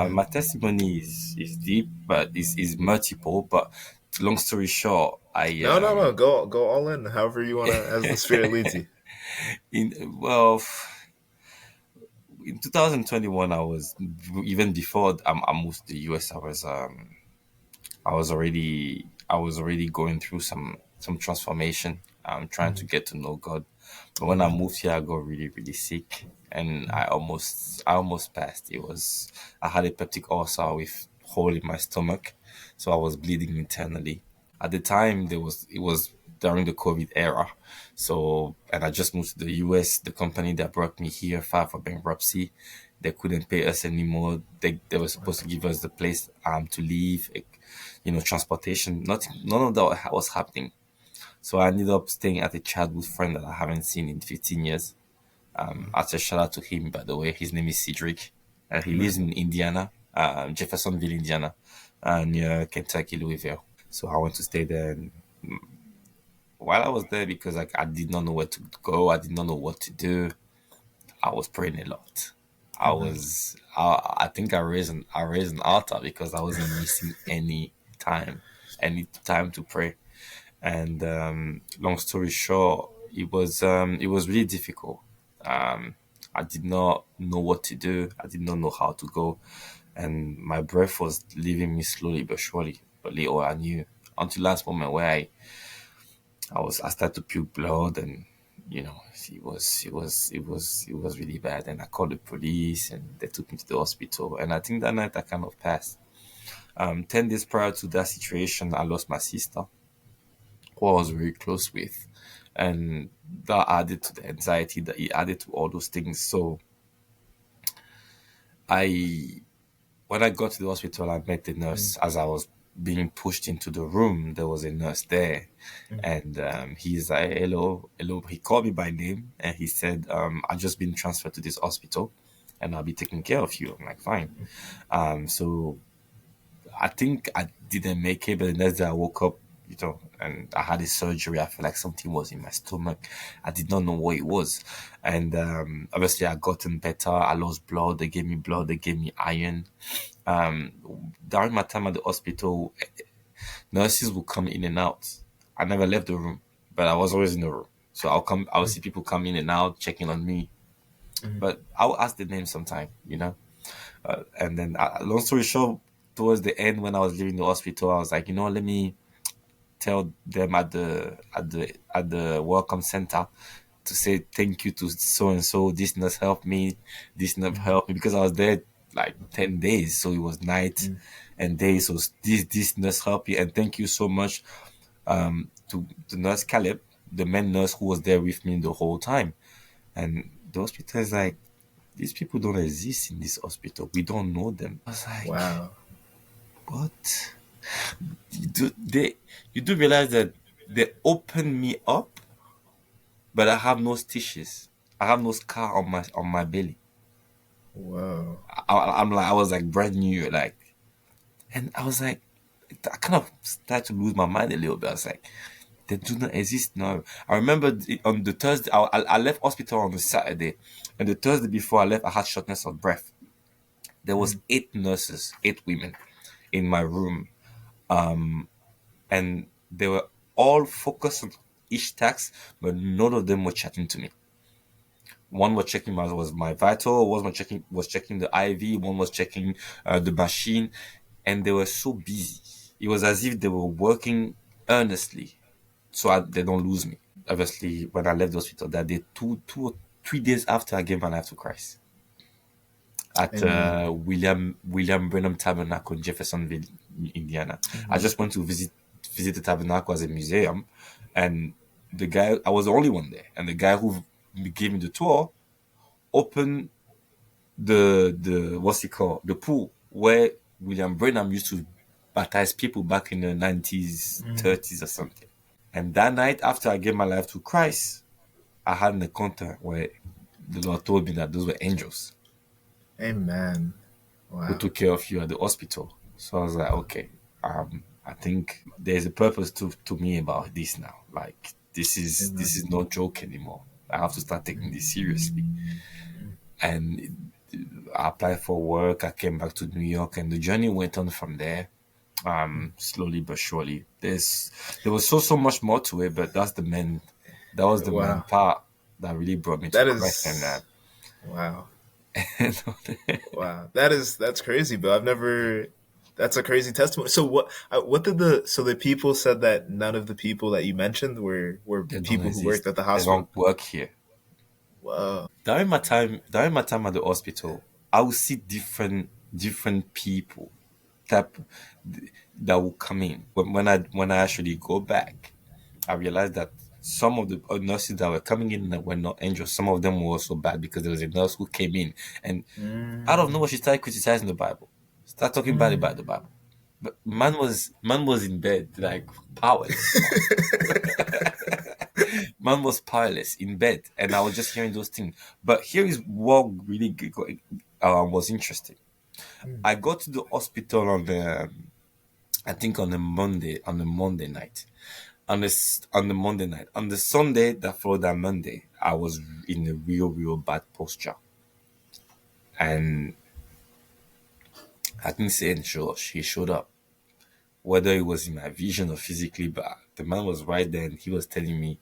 My testimony is deep, but is multiple. But long story short, I No, no, no. Go all in. However you wanna, as the spirit leads you. in well in 2021, I was even before I moved to the US. I was already going through some transformation. I'm trying to Mhm, get to know God. But when I mhm, moved here, I got really, really sick, and I almost passed. I had a peptic ulcer with hole in my stomach, so I was bleeding internally. At the time, it was during the COVID era, so and I just moved to the US. The company that brought me here filed for bankruptcy. They couldn't pay us anymore. They were supposed to give us the place to live, transportation. None of that was happening. So I ended up staying at a childhood friend that I haven't seen in 15 years. I say shout out to him, by the way. His name is Cedric. He mhm, lives in Indiana, Jeffersonville, Indiana, near Kentucky, Louisville. So I went to stay there. And while I was there, because like I did not know where to go, I did not know what to do. I was praying a lot. mhm. I think I raised an altar because I wasn't missing any time to pray. And long story short, it was really difficult. I did not know what to do. I did not know how to go, and my breath was leaving me slowly but surely. But little I knew, until last moment where I started to puke blood, and it was really bad. And I called the police, and they took me to the hospital. And I think that night I kind of passed. 10 days prior to that situation, I lost my sister, who I was very close with, and that added to the anxiety. That it added to all those things. So I, when I got to the hospital, I met the Mm, nurse as I was being pushed into the room. There was a nurse there, mm, and he's like, "Hello, hello." He called me by name, and he said, "I've just been transferred to this hospital, and I'll be taking care of you." I'm like, "Fine." So I think I didn't make it, but the next day I woke up, and I had a surgery. I felt like something was in my stomach. I did not know what it was. And obviously, I gotten better. I lost blood. They gave me blood. They gave me iron. During my time at the hospital, nurses would come in and out. I never left the room, but I was always in the room. So I'll mm, see people come in and out, checking on me. mm. But I'll ask the name sometime. And then, long story short, towards the end, when I was leaving the hospital, I was like, let me tell them at the welcome center to say thank you to so and so. This nurse helped me. This nurse helped me because I was there like 10 days, so it was night and day. So this nurse helped you, and thank you so much to the nurse Caleb, the main nurse who was there with me the whole time. And the hospital is like, these people don't exist in this hospital. We don't know them. I was like, Wow. what? You do realize that they opened me up, but I have no stitches. I have no scar on my belly. Whoa. I was like brand new, like, and I was like, I kind of started to lose my mind a little bit. I was like, they do not exist now. I remember on the Thursday, I left hospital on the Saturday, and the Thursday before I left, I had shortness of breath. There was Mm, 8 nurses, 8 women in my room, and they were all focused on each task, but none of them were chatting to me. One was checking my vital, one was checking the IV, one was checking the machine, and they were so busy. It was as if they were working earnestly, so they don't lose me. Obviously, when I left the hospital that day, 2 or 3 days after, I gave my life to Christ at amen. William Branham Tabernacle in Jeffersonville, Indiana. I Mhm, just went to visit the tabernacle as a museum, and the guy, I was the only one there, and the guy who gave me the tour opened the what's it called, the pool where William Branham used to baptize people back in the 90s, mhm. 30s or something. And that night, after I gave my life to Christ, I had an encounter where the Lord told me that those were angels Amen. who Wow. took care of you at the hospital. So I was like, okay, I think there's a purpose to me about this now. Like, this Amen. is no joke anymore. I have to start taking this seriously. And I applied for work. I came back to New York, and the journey went on from there. Slowly but surely. There was so much more to it, but that was the main Wow. part that really brought me to That Christ. And is wow. and Wow. That's crazy, but I've never that's a crazy testimony. So what did the people said that none of the people that you mentioned were they don't people who worked exist. at the They hospital. don't work here. Whoa. During my time at the hospital, I would see different people that that will come in. When I actually go back, I realized that some of the nurses that were coming in that were not angels. Some of them were also bad because there was a nurse who came in and out of nowhere Mm. she started criticizing the Bible, start talking bad about the Mm. Bible. But man was in bed like powerless. Man was powerless in bed, and I was just hearing those things. But here is what really was interesting. Mm. I got to the hospital I think on the Monday night. On the Monday night, on the Sunday that followed that Monday, I was in a real bad posture, and I didn't say anything. He showed up, whether it was in my vision or physically, but the man was right there, and he was telling me,